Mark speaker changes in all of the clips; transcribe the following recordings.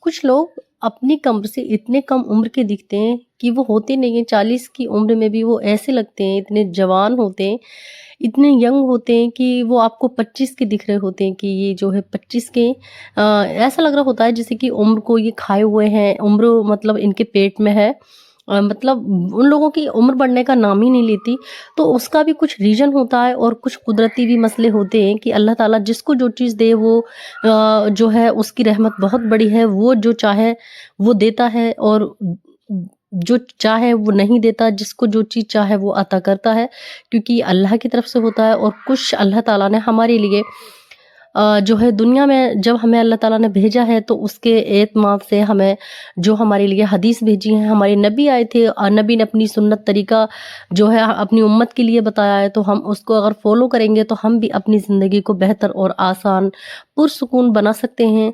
Speaker 1: کچھ لوگ اپنی کمر سے اتنے کم عمر کے دکھتے ہیں کہ وہ ہوتے نہیں ہیں 40 کی عمر میں بھی وہ ایسے لگتے ہیں، اتنے جوان ہوتے ہیں، اتنے ینگ ہوتے ہیں کہ وہ آپ کو 25 کے دکھ رہے ہوتے ہیں کہ یہ جو ہے 25 کے ایسا لگ رہا ہوتا ہے جیسے کہ عمر کو یہ کھائے ہوئے ہیں، عمر مطلب ان کے پیٹ میں ہے، مطلب ان لوگوں کی عمر بڑھنے کا نام ہی نہیں لیتی۔ تو اس کا بھی کچھ ریزن ہوتا ہے اور کچھ قدرتی بھی مسئلے ہوتے ہیں کہ اللہ تعالیٰ جس کو جو چیز دے وہ جو ہے اس کی رحمت بہت بڑی ہے، وہ جو چاہے وہ دیتا ہے اور جو چاہے وہ نہیں دیتا، جس کو جو چیز چاہے وہ عطا کرتا ہے، کیونکہ اللہ کی طرف سے ہوتا ہے۔ اور کچھ اللہ تعالیٰ نے ہمارے لیے جو ہے دنیا میں جب ہمیں اللہ تعالیٰ نے بھیجا ہے تو اس کے اعتماد سے ہمیں جو ہمارے لیے حدیث بھیجی ہیں، ہمارے نبی آئے تھے اور نبی نے اپنی سنت طریقہ جو ہے اپنی امت کے لیے بتایا ہے، تو ہم اس کو اگر فالو کریں گے تو ہم بھی اپنی زندگی کو بہتر اور آسان پرسکون بنا سکتے ہیں۔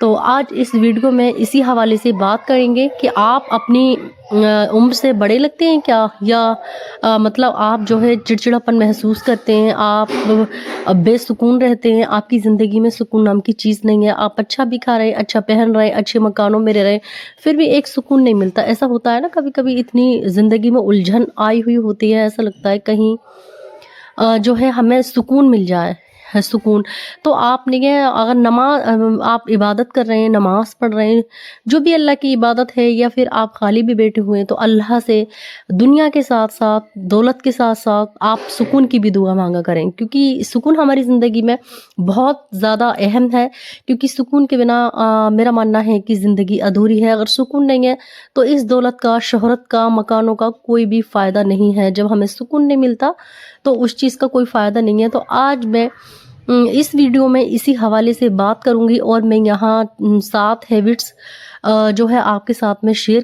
Speaker 1: تو آج اس ویڈیو میں اسی حوالے سے بات کریں گے کہ آپ اپنی عمر سے بڑے لگتے ہیں کیا، یا مطلب آپ جو ہے چڑچڑاپن محسوس کرتے ہیں، آپ بے سکون رہتے ہیں، آپ کی زندگی میں سکون نام کی چیز نہیں ہے، آپ اچھا بھی کھا رہے ہیں، اچھا پہن رہے ہیں، اچھے مکانوں میں رہ رہے ہیں، پھر بھی ایک سکون نہیں ملتا۔ ایسا ہوتا ہے نا کبھی کبھی، اتنی زندگی میں الجھن آئی ہوئی ہوتی ہے، ایسا لگتا ہے کہیں جو ہے ہمیں سکون مل جائے، سکون۔ تو آپ نے اگر نماز آپ عبادت کر رہے ہیں، نماز پڑھ رہے ہیں، جو بھی اللہ کی عبادت ہے، یا پھر آپ خالی بھی بیٹھے ہوئے ہیں، تو اللہ سے دنیا کے ساتھ ساتھ دولت کے ساتھ ساتھ آپ سکون کی بھی دعا مانگا کریں، کیونکہ سکون ہماری زندگی میں بہت زیادہ اہم ہے، کیونکہ سکون کے بنا میرا ماننا ہے کہ زندگی ادھوری ہے۔ اگر سکون نہیں ہے تو اس دولت کا، شہرت کا، مکانوں کا کوئی بھی فائدہ نہیں ہے۔ جب ہمیں سکون نہیں ملتا تو اس چیز کا کوئی فائدہ نہیں ہے۔ تو آج میں اس ویڈیو میں اسی حوالے سے بات کروں گی، اور میں یہاں 7 ہیبٹس جو ہے آپ کے ساتھ میں شیئر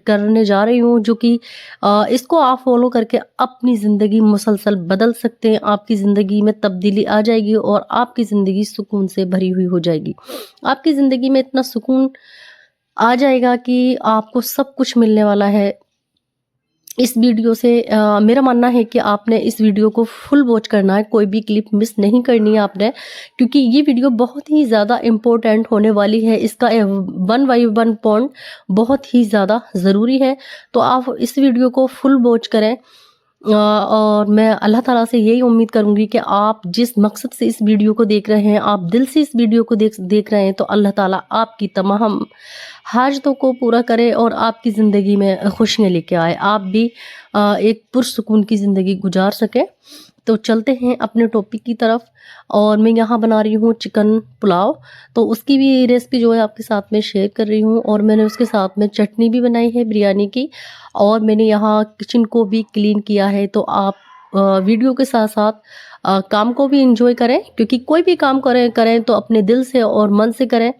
Speaker 1: کرنے جا رہی ہوں، جو کہ اس کو آپ فالو کر کے اپنی زندگی مسلسل بدل سکتے ہیں، آپ کی زندگی میں تبدیلی آ جائے گی اور آپ کی زندگی سکون سے بھری ہوئی ہو جائے گی۔ آپ کی زندگی میں اتنا سکون آ جائے گا کہ آپ کو سب کچھ ملنے والا ہے۔ اس ویڈیو سے میرا ماننا ہے کہ آپ نے اس ویڈیو کو فل واچ کرنا ہے، کوئی بھی کلپ مس نہیں کرنی ہے آپ نے، کیونکہ یہ ویڈیو بہت ہی زیادہ امپورٹنٹ ہونے والی ہے۔ اس کا 1 بائی 1 پوائنٹ بہت ہی زیادہ ضروری ہے، تو آپ اس ویڈیو کو فل واچ کریں۔ اور میں اللہ تعالیٰ سے یہی امید کروں گی کہ آپ جس مقصد سے اس ویڈیو کو دیکھ رہے ہیں، آپ دل سے اس ویڈیو کو دیکھ رہے ہیں، تو اللہ تعالیٰ آپ کی تمام حاجتوں کو پورا کرے اور آپ کی زندگی میں خوشیاں لے کے آئے، آپ بھی ایک پرسکون کی زندگی گزار سکیں۔ تو چلتے ہیں اپنے ٹاپک کی طرف، اور میں یہاں بنا رہی ہوں چکن پلاؤ، تو اس کی بھی ریسپی جو ہے آپ کے ساتھ میں شیئر کر رہی ہوں، اور میں نے اس کے ساتھ میں چٹنی بھی بنائی ہے بریانی کی، اور میں نے یہاں کچن کو بھی کلین کیا ہے۔ تو آپ ویڈیو کے ساتھ ساتھ کام کو بھی انجوائے کریں، کیونکہ کوئی بھی کام کریں تو اپنے دل سے اور من سے کریں،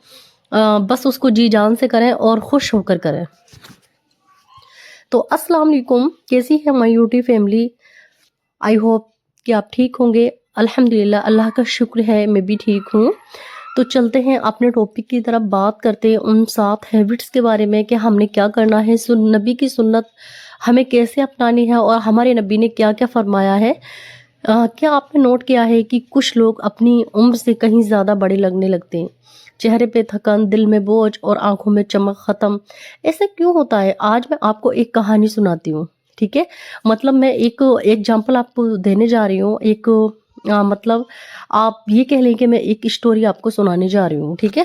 Speaker 1: بس اس کو جی جان سے کریں اور خوش ہو کر کریں۔ تو السلام علیکم، کیسی ہے مائی یوٹیوب فیملی؟ آئی ہوپ کہ آپ ٹھیک ہوں گے۔ الحمدللہ، اللہ کا شکر ہے میں بھی ٹھیک ہوں۔ تو چلتے ہیں اپنے ٹاپک کی طرف، بات کرتے ہیں ان 7 ہیبٹس کے بارے میں کہ ہم نے کیا کرنا ہے، نبی کی سنت ہمیں کیسے اپنانی ہے، اور ہمارے نبی نے کیا کیا فرمایا ہے۔ کیا آپ نے نوٹ کیا ہے کہ کچھ لوگ اپنی عمر سے کہیں زیادہ بڑے لگنے لگتے ہیں، چہرے پہ تھکن، دل میں بوجھ اور آنکھوں میں چمک ختم؟ ایسا کیوں ہوتا ہے؟ آج میں آپ کو ایک کہانی سناتی ہوں، ٹھیک ہے؟ مطلب میں ایک ایگزامپل آپ کو دینے جا رہی ہوں، ایک مطلب آپ یہ کہہ لیں کہ میں ایک اسٹوری آپ کو سنانے جا رہی ہوں، ٹھیک ہے؟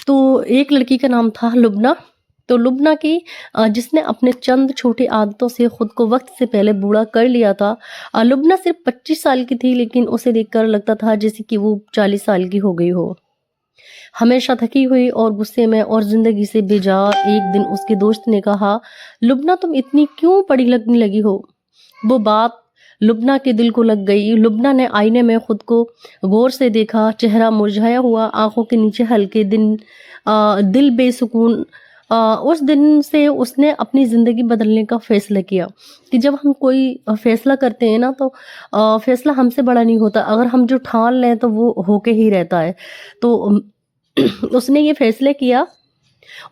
Speaker 1: تو ایک لڑکی کا نام تھا لبنہ۔ تو لبنہ کی جس نے اپنے چند چھوٹی عادتوں سے خود کو وقت سے پہلے بوڑھا کر لیا تھا۔ لبنہ صرف 25 سال کی تھی، لیکن اسے دیکھ کر لگتا تھا جیسے کہ وہ 40 سال کی ہو گئی ہو، ہمیشہ تھکی ہوئی اور غصے میں اور زندگی سے بیزار۔ ایک دن اس کے دوست نے کہا، لبنہ تم اتنی کیوں بڑی لگنے لگی ہو؟ وہ بات لبنہ کے دل کو لگ گئی۔ لبنہ نے آئینے میں خود کو غور سے دیکھا، چہرہ مرجھایا ہوا، آنکھوں کے نیچے ہلکے دل بے سکون۔ اس دن سے اس نے اپنی زندگی بدلنے کا فیصلہ کیا کہ جب ہم کوئی فیصلہ کرتے ہیں نا، تو فیصلہ ہم سے بڑا نہیں ہوتا، اگر ہم جو ٹھان لیں تو وہ ہو کے ہی رہتا ہے۔ تو اس نے یہ فیصلہ کیا،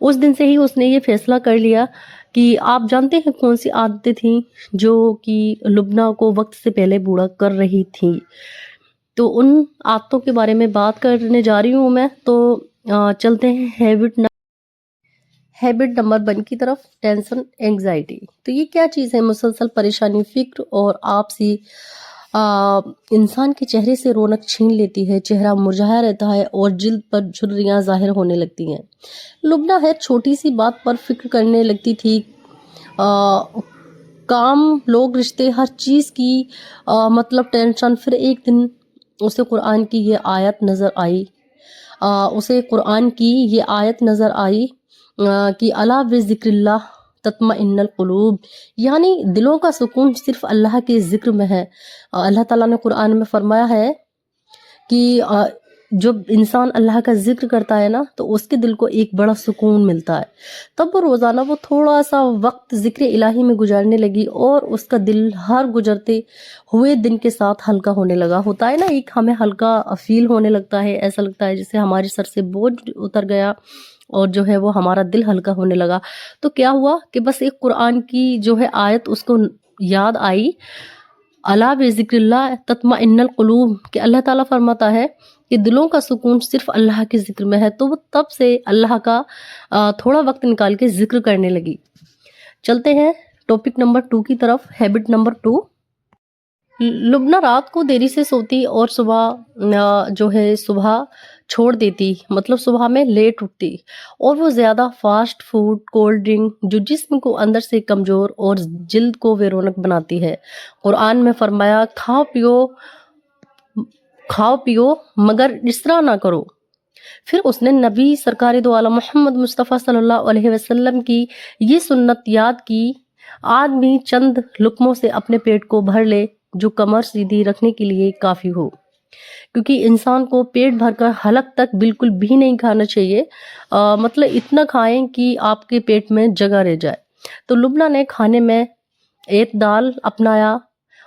Speaker 1: اس دن سے ہی اس نے یہ فیصلہ کر لیا کہ آپ جانتے ہیں کون سی عادتیں تھیں جو کہ لبنہ کو وقت سے پہلے بوڑھا کر رہی تھی؟ تو उन आदतों के बारे में बात करने जा रही हूँ मैं। तो चलते हैं हैबिट नंबर 1 की तरफ, टेंशन एंग्जाइटी। तो ये क्या चीज़ है? मुसलसल परेशानी, फिक्र और आपसी इंसान के चेहरे से रौनक छीन लेती है, चेहरा मुरझाया रहता है और जिल्द पर झुर्रियाँ ज़ाहिर होने लगती हैं। लुब्ना है छोटी सी बात पर फिक्र करने लगती थी, काम, लोग, रिश्ते, हर चीज़ की मतलब टेंशन। फिर एक दिन उसे कुरान की ये आयत नज़र आई कि अला बिज़िक्रिल्लाह तत्मइन्नुल क़ुलूब, यानी दिलों का सुकून सिर्फ अल्लाह के ज़िक्र में है। अल्लाह ताला ने कुरान में फरमाया है कि जो इंसान अल्लाह का ज़िक्र करता है ना, तो उसके दिल को एक बड़ा सुकून मिलता है। तब वो रोज़ाना वो थोड़ा सा वक्त ज़िक्र इलाही में गुजारने लगी और उसका दिल हर गुजरते हुए दिन के साथ हल्का होने लगा। होता है ना, एक हमें हल्का फील होने लगता है, ऐसा लगता है जैसे हमारे सर से बोझ उतर गया और जो है वो हमारा दिल हल्का होने लगा। तो क्या हुआ कि बस एक कुरान की जो है आयत उसको याद आई, अला बिज़िक्रिल्लाह तत्मइन्नुल क़ुलूब, कि अल्लाह ताला फरमाता है कि दिलों का सुकून सिर्फ अल्लाह के ज़िक्र में है। तो वो तब से अल्लाह का थोड़ा वक्त निकाल के ज़िक्र करने लगी। चलते हैं टॉपिक नंबर 2 की तरफ, हैबिट नंबर 2। लुब्ना रात को देरी से सोती और सुबह छोड़ देती, मतलब सुबह में लेट उठती, और वो ज़्यादा फास्ट फूड, कोल्ड ड्रिंक, जो जिस्म को अंदर से कमज़ोर और जिल्द को बेरौनक बनाती है। कुरान में फरमाया, खाओ पियो मगर इसरा ना करो। फिर उसने नबी सरकार दो आलम मोहम्मद मुस्तफ़ा सल्लल्लाहु अलैहि वसल्लम की ये सुन्नत याद की, आदमी चंद लुक़मों से अपने पेट को भर ले, जो कमर सीधी रखने के लिए काफ़ी हो, क्योंकि इंसान को पेट भरकर हलक तक बिल्कुल भी नहीं खाना चाहिए। मतलब इतना खाएं कि आपके पेट में जगह रह जाए। तो लुब्ना ने खाने में एतदाल अपनाया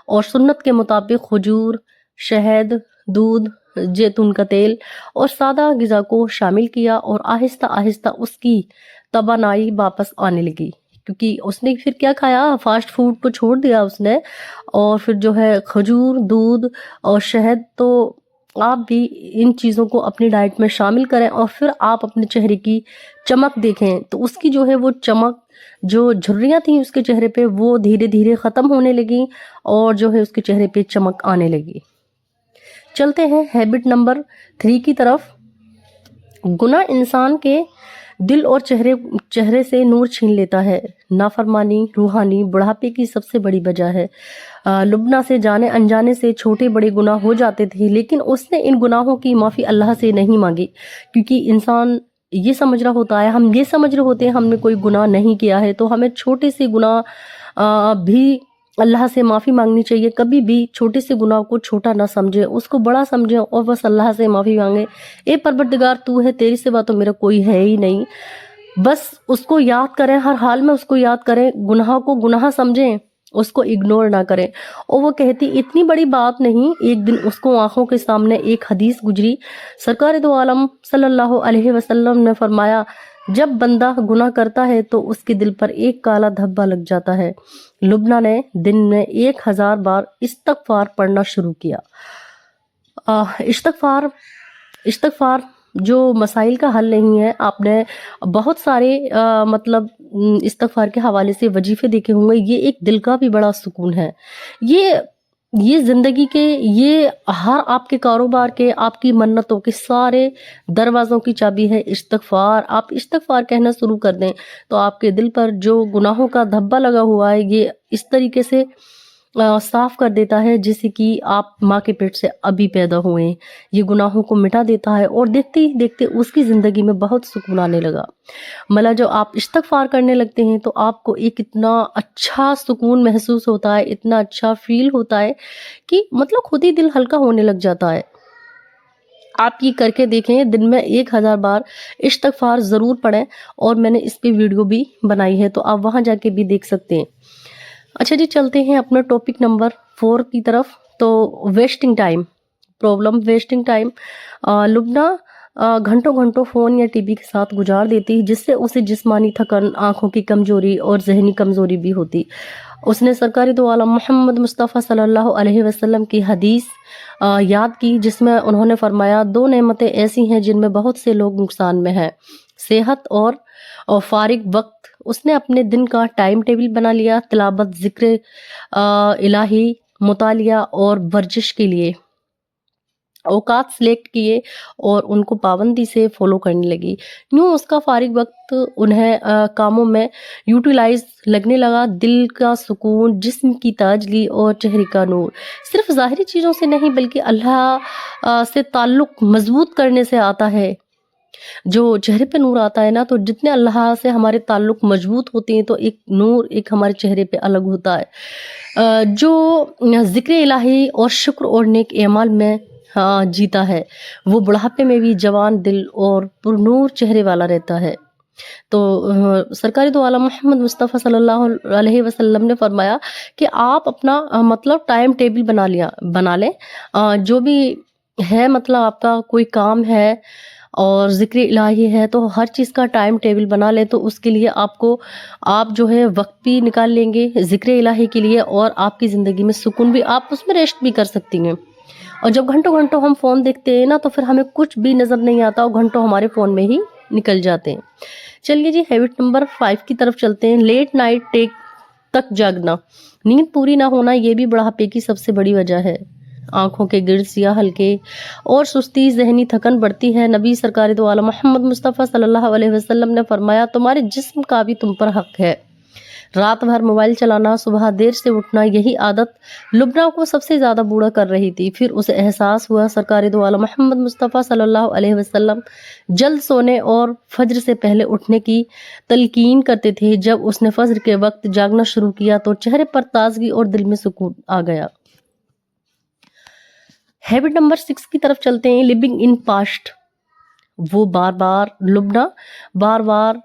Speaker 1: और सुन्नत के मुताबिक खजूर, शहद, दूध, जैतून का तेल और सादा ग़िज़ा को शामिल किया, और आहिस्ता आहिस्ता उसकी तवानाई वापस आने लगी। क्योंकि उसने फिर क्या खाया, फास्ट फूड को छोड़ दिया उसने, और फिर जो है खजूर, दूध और शहद। तो आप भी इन चीज़ों को अपनी डाइट में शामिल करें और फिर आप अपने चेहरे की चमक देखें, तो उसकी जो है वो चमक, जो झुर्रियाँ थी उसके चेहरे पे, वो धीरे धीरे ख़त्म होने लगी और जो है उसके चेहरे पे चमक आने लगी। चलते हैं हैबिट नंबर 3 की तरफ। गुनाह इंसान के दिल और चेहरे से नूर छीन लेता है। नाफरमानी रूहानी बुढ़ापे की सबसे बड़ी वजह है। लुब्ना से जाने अनजाने से छोटे बड़े गुनाह हो जाते थे, लेकिन उसने इन गुनाहों की माफ़ी अल्लाह से नहीं मांगी, क्योंकि इंसान ये समझ रहा होता है, हम ये समझ रहे होते हैं हमने कोई गुनाह नहीं किया है, तो हमें छोटे से गुनाह भी अल्लाह से माफ़ी मांगनी चाहिए। कभी भी छोटे से गुनाह को छोटा ना समझे, उसको बड़ा समझे और बस अल्लाह से माफ़ी मांगे। ए परवरदिगार, तू है, तेरी सिवा तो मेरा कोई है ही नहीं। बस उसको याद करें, हर हाल में उसको याद करें, गुनाह को गुनाह समझें, उसको इग्नोर ना करें। और वो कहती, इतनी बड़ी बात नहीं। एक दिन उसको आंखों के सामने एक हदीस गुजरी। सरकार दो आलम सल्लल्लाहु अलैहि वसल्लम ने फरमाया, जब बंदा गुनाह करता है तो उसके दिल पर एक काला धब्बा लग जाता है। लुब्ना ने दिन में 1000 बार इस्तगफार पढ़ना शुरू किया। इस्तगफार जो मसाइल का हल नहीं है। आपने बहुत सारे मतलब इस्तगफार के हवाले से वजीफे देखे होंगे। ये एक दिल का भी बड़ा सुकून है। ये ज़िंदगी के, ये हर आपके कारोबार के, आपकी मन्नतों के सारे दरवाज़ों की चाबी है इस्तगफार। आप इस्तगफार कहना शुरू कर दें तो आपके दिल पर जो गुनाहों का धब्बा लगा हुआ है, ये इस तरीके से साफ कर देता है जैसे कि आप माँ के पेट से अभी पैदा हुए। ये गुनाहों को मिटा देता है और देखते ही देखते उसकी ज़िंदगी में बहुत सुकून आने लगा। मतलब जब आप इस्तगफार करने लगते हैं तो आपको एक इतना अच्छा सुकून महसूस होता है, इतना अच्छा फील होता है कि मतलब खुद ही दिल हल्का होने लग जाता है। आप ये करके देखें, दिन में 1000 बार इस्तगफार ज़रूर पढ़ें, और मैंने इस पे वीडियो भी बनाई है, तो आप वहाँ जाके भी देख सकते हैं। अच्छा जी, चलते हैं अपना टॉपिक नंबर 4 की तरफ। तो wasting time, problem wasting time. Lubna घंटों घंटों फ़ोन या टीवी के साथ गुजार देती, जिससे उसे जिस्मानी थकान, आँखों की कमज़ोरी और ज़हनी कमज़ोरी भी होती। उसने सरकारी दो आलम मोहम्मद मुस्तफ़ा सल्लल्लाहु अलैहि वसल्लम की हदीस याद की, जिसमें उन्होंने फरमाया, दो नेमतें ऐसी हैं जिनमें बहुत से लोग नुकसान में हैं, सेहत और फारिग वक्त। उसने अपने दिन का टाइम टेबल बना लिया, तिलावत, ज़िक्र इलाही, मुतालिया और वर्जिश के लिए औकात सिलेक्ट किए और उनको पाबंदी से फॉलो करने लगी। यूँ उसका फारिग वक्त उन्हें कामों में यूटिलाइज लगने लगा। दिल का सुकून, जिस्म की ताजगी और चेहरे का नूर सिर्फ ज़ाहिरी चीज़ों से नहीं बल्कि अल्लाह से ताल्लुक़ मजबूत करने से आता है। जो चेहरे पे नूर आता है ना, तो जितने अल्लाह से हमारे ताल्लुक़ मजबूत होते हैं तो एक नूर एक हमारे चेहरे पे अलग होता है। जो ज़िक्र इलाही और शुक्र और नेक एमाल में जीता है, वो बुढ़ापे में भी जवान दिल और पुरनूर चेहरे वाला रहता है। तो सरकारी दो आलम मोहम्मद मुस्तफ़ा सल्लल्लाहु अलैहि वसल्लम ने फरमाया कि आप अपना मतलब टाइम टेबल बना लें। जो भी है, मतलब आपका कोई काम है और ज़िक्र इलाही है, तो हर चीज़ का टाइम टेबल बना लें, तो उसके लिए आप जो है वक्त भी निकाल लेंगे ज़िक्र इलाही के लिए, और आपकी ज़िंदगी में सुकून भी, आप उसमें रेस्ट भी कर सकती हैं। और जब घंटों घंटों हम फ़ोन देखते हैं ना, तो फिर हमें कुछ भी नज़र नहीं आता और घंटों हमारे फ़ोन में ही निकल जाते हैं। चलिए जी, हैबिट नंबर 5 की तरफ चलते हैं। लेट नाइट टेक तक जागना, नींद पूरी ना होना, ये भी बुढ़ापे की सबसे बड़ी वजह है। आंखों के गिर्द सियाह हल्के और सुस्ती, ज़हनी थकन बढ़ती है। नबी सरकार दो आलम मोहम्मद मुस्तफ़ा सल्लल्लाहु अलैहि वसल्लम ने फरमाया, तुम्हारे जिस्म का भी तुम पर हक है। रात भर मोबाइल चलाना, सुबह देर से उठना, यही आदत लुबना को सबसे ज़्यादा बूढ़ा कर रही थी। फिर उसे एहसास हुआ, सरकार दो आलम मोहम्मद मुस्तफ़ा सल्लल्लाहु अलैहि वसल्लम जल्द सोने और फज्र से पहले उठने की तलकीन करते थे। जब उसने फज्र के वक्त जागना शुरू किया तो चेहरे पर ताजगी और दिल में सुकून आ गया। हैबिट नंबर 6 की तरफ चलते हैं। लिविंग इन पास्ट, वो बार बार लुबना बार बार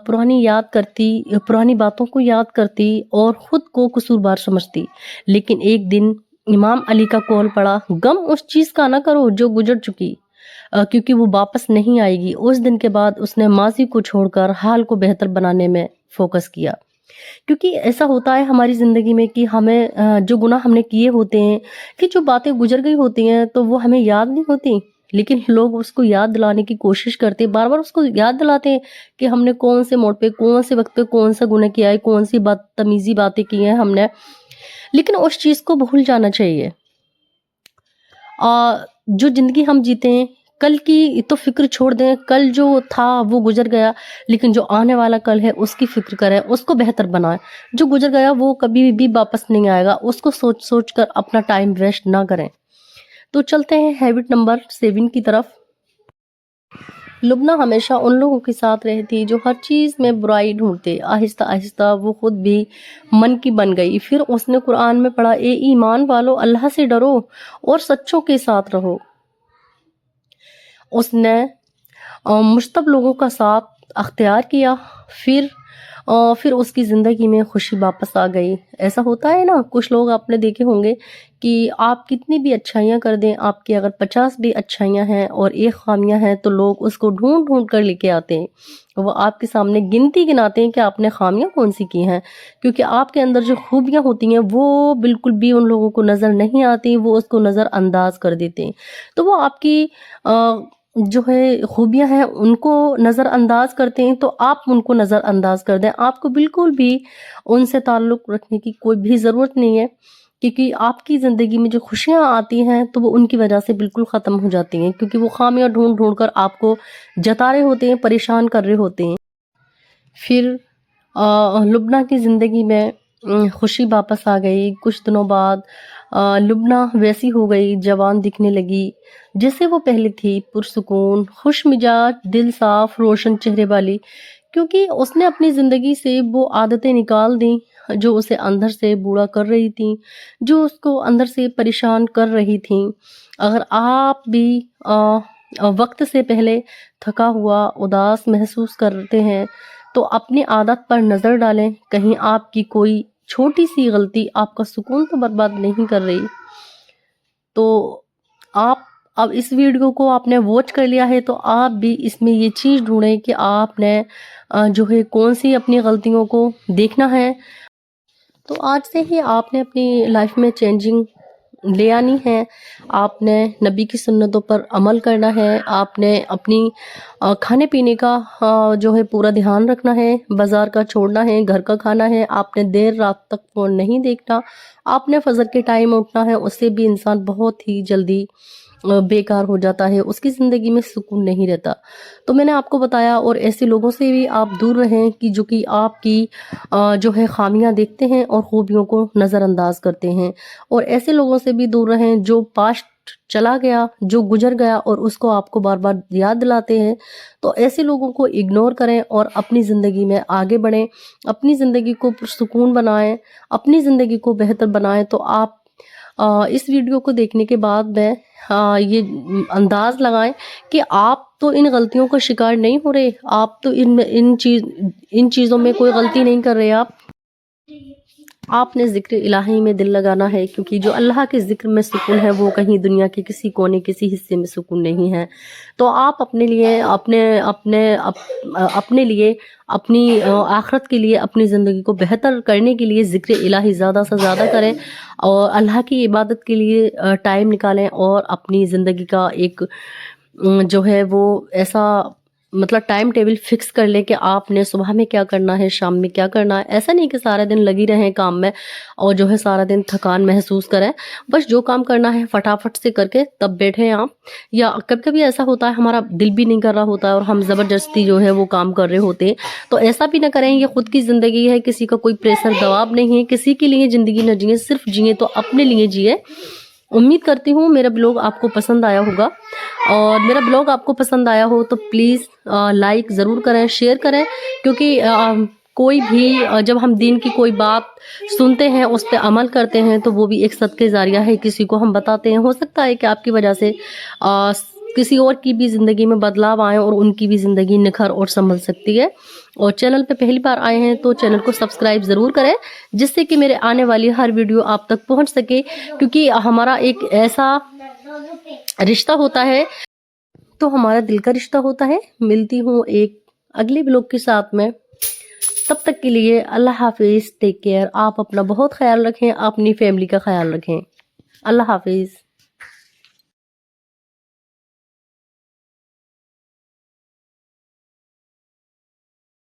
Speaker 1: पुरानी बातों को याद करती और खुद को कसूरवार समझती। लेकिन एक दिन इमाम अली का कॉल पड़ा, गम उस चीज़ का ना करो जो गुजर चुकी, क्योंकि वो वापस नहीं आएगी। उस दिन के बाद उसने माजी को छोड़कर हाल को बेहतर बनाने में फोकस किया। क्योंकि ऐसा होता है हमारी ज़िंदगी में कि हमें जो गुनाह हमने किए होते हैं, कि जो बातें गुजर गई होती हैं, तो वो हमें याद नहीं होती, लेकिन लोग उसको याद दिलाने की कोशिश करते हैं, बार बार उसको याद दिलाते हैं कि हमने कौन से मोड़ पे, कौन से वक्त पे कौन सा गुनाह किया है, कौन सी बदतमीजी बातें की हैं हमने, लेकिन उस चीज़ को भूल जाना चाहिए। जो ज़िंदगी हम जीते हैं, कल की तो फिक्र छोड़ दें, कल जो था वो गुजर गया, लेकिन जो आने वाला कल है उसकी फिक्र करें, उसको बेहतर बनाएं। जो गुजर गया वो कभी भी वापस नहीं आएगा, उसको सोच सोच कर अपना टाइम वेस्ट ना करें। तो चलते हैं हैबिट नंबर 7 की तरफ। लुबना हमेशा उन लोगों के साथ रहती जो हर चीज़ में बुराई ढूंढते। आहिस्ता आहिस्ता वो खुद भी मन की बन गई। फिर उसने कुरान में पढ़ा, ए ईमान वालो, अल्लाह से डरो और सच्चों के साथ रहो। उसने मुश्तब लोगों का साथ अख्तियार किया। फिर उसकी ज़िंदगी में खुशी वापस आ गई। ऐसा होता है ना, कुछ लोग आपने देखे होंगे कि आप कितनी भी अच्छाइयाँ कर दें, आपकी अगर 50 भी अच्छाइयाँ हैं और एक खामियाँ हैं, तो लोग उसको ढूंढ ढूंढ कर लेके आते हैं। वो आपके सामने गिनती गिनाते हैं कि आपने खामियाँ कौन सी की हैं, क्योंकि आपके अंदर जो खूबियाँ होती हैं वो बिल्कुल भी उन लोगों को नज़र नहीं आती, वो उसको नज़रअंदाज कर देते हैं। तो वो आपकी जो है खूबियाँ हैं उनको नज़रअंदाज करते हैं, तो आप उनको नज़रअंदाज कर दें। आपको बिल्कुल भी उनसे ताल्लुक़ रखने की कोई भी ज़रूरत नहीं है, क्योंकि आपकी ज़िंदगी में जो खुशियाँ आती हैं तो वो उनकी वजह से बिल्कुल ख़त्म हो जाती हैं, क्योंकि वो खामियाँ ढूंढ ढूंढ कर आपको जता रहे होते हैं, परेशान कर रहे होते हैं। फिर लुबना की ज़िंदगी में खुशी वापस आ गई। कुछ दिनों बाद लुबना वैसी हो गई, जवान दिखने लगी जैसे वो पहले थी, पुरसुकून, खुश मिजाज, दिल साफ, रोशन चेहरे वाली, क्योंकि उसने अपनी ज़िंदगी से वो आदतें निकाल दी जो उसे अंदर से बूढ़ा कर रही थी, जो उसको अंदर से परेशान कर रही थी। अगर आप भी वक्त से पहले थका हुआ, उदास महसूस करते हैं, तो अपनी आदत पर नज़र डालें, कहीं आपकी कोई छोटी सी गलती आपका सुकून तो बर्बाद नहीं कर रही। तो आप अब इस वीडियो को आपने वॉच कर लिया है तो आप भी इसमें ये चीज़ ढूंढें कि आपने जो है कौन सी अपनी गलतियों को देखना है। तो आज से ही आपने अपनी लाइफ में चेंजिंग ले आनी है। आपने नबी की सुन्नतों पर अमल करना है। आपने अपनी खाने पीने का जो है पूरा ध्यान रखना है। बाज़ार का छोड़ना है, घर का खाना है। आपने देर रात तक फ़ोन नहीं देखना। आपने फजर के टाइम उठना है। उससे भी इंसान बहुत ही जल्दी बेकार हो जाता है, उसकी ज़िंदगी में सुकून नहीं रहता। तो मैंने आपको बताया, और ऐसे लोगों से भी आप दूर रहें कि जो कि आपकी जो है खामियां देखते हैं और खूबियों को नज़रअंदाज करते हैं। और ऐसे लोगों से भी दूर रहें जो पास्ट चला गया, जो गुजर गया और उसको आपको बार बार याद दिलाते हैं। तो ऐसे लोगों को इग्नोर करें और अपनी ज़िंदगी में आगे बढ़ें, अपनी ज़िंदगी को पुरसुकून बनाएं, अपनी ज़िंदगी को बेहतर बनाएं। तो आप इस वीडियो को देखने के बाद में ये अंदाज लगाएं कि आप तो इन गलतियों का शिकार नहीं हो रहे, आप तो इन चीज़ों में कोई गलती नहीं कर रहे। आपने ज़िक्र इलाही में दिल लगाना है, क्योंकि जो अल्लाह के ज़िक्र में सुकून है वो कहीं दुनिया के किसी कोने किसी हिस्से में सुकून नहीं है। तो आप अपने लिए अपने लिए अपनी आखिरत के लिए, अपनी ज़िंदगी को बेहतर करने के लिए ज़िक्र इलाही ज़्यादा से ज़्यादा करें और अल्लाह की इबादत के लिए टाइम निकालें। और अपनी ज़िंदगी का एक जो है वो ऐसा मतलब टाइम टेबल फिक्स कर ले कि आपने सुबह में क्या करना है, शाम में क्या करना है। ऐसा नहीं कि सारा दिन लगी रहें काम में और जो है सारा दिन थकान महसूस करें। बस जो काम करना है फटाफट से करके तब बैठे आप। या कभी कभी ऐसा होता है हमारा दिल भी नहीं कर रहा होता है और हम ज़बरदस्ती जो है वो काम कर रहे होते हैं। तो ऐसा भी ना करें, ये खुद की ज़िंदगी है, किसी का कोई प्रेशर दबाव नहीं है। किसी के लिए ज़िंदगी न जिए, सिर्फ जिए तो अपने लिए जिए। उम्मीद करती हूँ मेरा ब्लॉग आपको पसंद आया होगा, और मेरा ब्लॉग आपको पसंद आया हो तो प्लीज़ लाइक ज़रूर करें, शेयर करें। क्योंकि कोई भी जब हम दीन की कोई बात सुनते हैं, उस पर अमल करते हैं, तो वो भी एक सदके जारिया है, किसी को हम बताते हैं। हो सकता है कि आपकी वजह से किसी और की भी ज़िंदगी में बदलाव आए और उनकी भी ज़िंदगी निखर और संभल सकती है। और चैनल पे पहली बार आए हैं तो चैनल को सब्सक्राइब ज़रूर करें, जिससे कि मेरे आने वाली हर वीडियो आप तक पहुंच सके। क्योंकि हमारा एक ऐसा रिश्ता होता है, तो हमारा दिल का रिश्ता होता है। मिलती हूँ एक अगले ब्लॉग के साथ में, तब तक के लिए अल्लाह हाफिज़, टेक केयर। आप अपना बहुत ख्याल रखें, अपनी फैमिली का ख्याल रखें। अल्लाह हाफिज़।